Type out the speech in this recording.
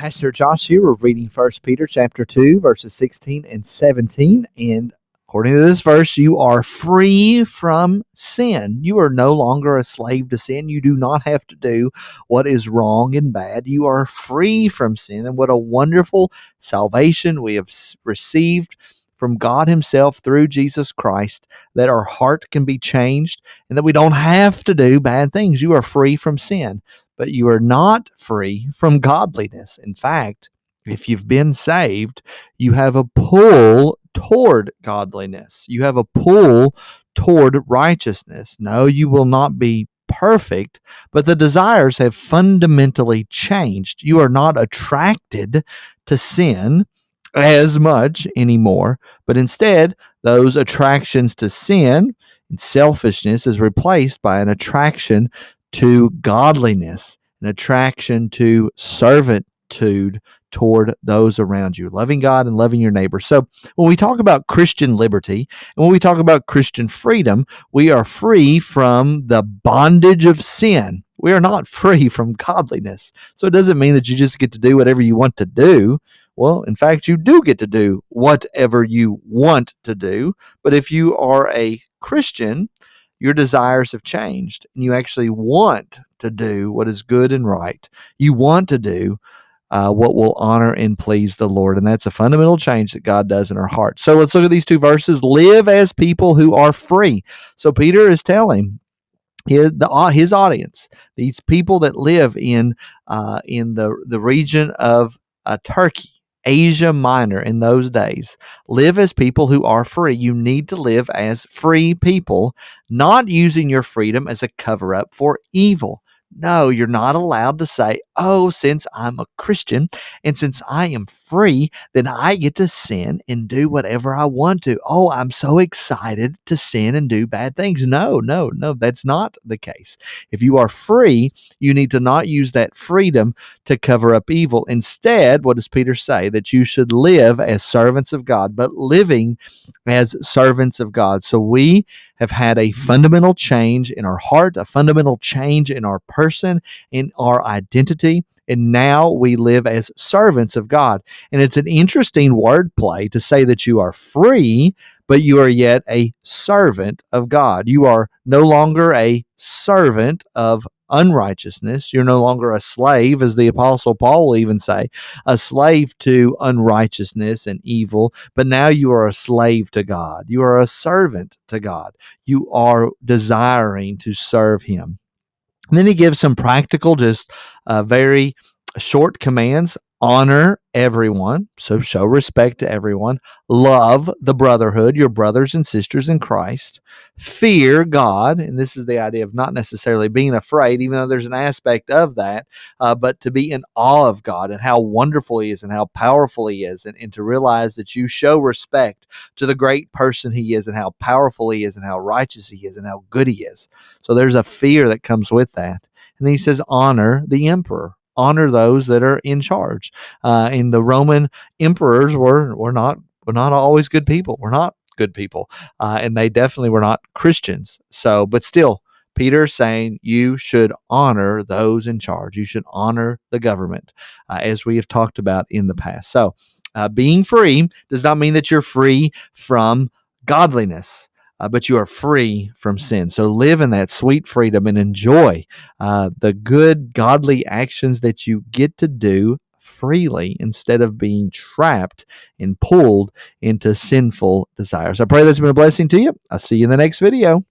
Pastor Josh here. We're reading First Peter chapter 2, verses 16 and 17. And according to this verse, you are free from sin. You are no longer a slave to sin. You do not have to do what is wrong and bad. You are free from sin. And what a wonderful salvation we have received from God Himself through Jesus Christ, that our heart can be changed and that we don't have to do bad things. You are free from sin, but you are not free from godliness. In fact, if you've been saved, you have a pull toward godliness. You have a pull toward righteousness. No, you will not be perfect, but the desires have fundamentally changed. You are not attracted to sin as much anymore, but instead, those attractions to sin and selfishness is replaced by an attraction to godliness, an attraction to servitude toward those around you, loving God and loving your neighbor. So when we talk about Christian liberty and when we talk about Christian freedom, we are free from the bondage of sin. We are not free from godliness. So it doesn't mean that you just get to do whatever you want to do. Well, in fact, you do get to do whatever you want to do. But if you are a Christian, your desires have changed and you actually want to do what is good and right. You want to do what will honor and please the Lord. And that's a fundamental change that God does in our hearts. So let's look at these two verses. Live as people who are free. So Peter is telling his audience, these people that live in the region of Turkey, Asia Minor in those days, live as people who are free. You need to live as free people, not using your freedom as a cover-up for evil. No, you're not allowed to say, oh, since I'm a Christian and since I am free, then I get to sin and do whatever I want to. Oh, I'm so excited to sin and do bad things. No, that's not the case. If you are free, you need to not use that freedom to cover up evil. Instead, what does Peter say? That you should live as servants of God, but living as servants of God. So we have had a fundamental change in our heart, a fundamental change in our person, in our identity, and now we live as servants of God. And it's an interesting wordplay to say that you are free, but you are yet a servant of God. You are no longer a servant of unrighteousness. You're no longer a slave, as the Apostle Paul will even say, a slave to unrighteousness and evil, but now you are a slave to God. You are a servant to God. You are desiring to serve Him. And then he gives some practical, just very short commands. Honor everyone, so show respect to everyone. Love the brotherhood, your brothers and sisters in Christ. Fear God, and this is the idea of not necessarily being afraid, even though there's an aspect of that, but to be in awe of God and how wonderful He is and how powerful He is, and to realize that you show respect to the great person He is and how powerful He is and how righteous He is and how good He is. So there's a fear that comes with that. And then he says, honor the emperor. Honor those that are in charge. And the Roman emperors were not always good people. We're not good people, and they definitely were not Christians. So, but still, Peter's saying you should honor those in charge. You should honor the government, as we have talked about in the past. So, being free does not mean that you're free from godliness. But you are free from sin. So live in that sweet freedom and enjoy the good, godly actions that you get to do freely instead of being trapped and pulled into sinful desires. I pray that's been a blessing to you. I'll see you in the next video.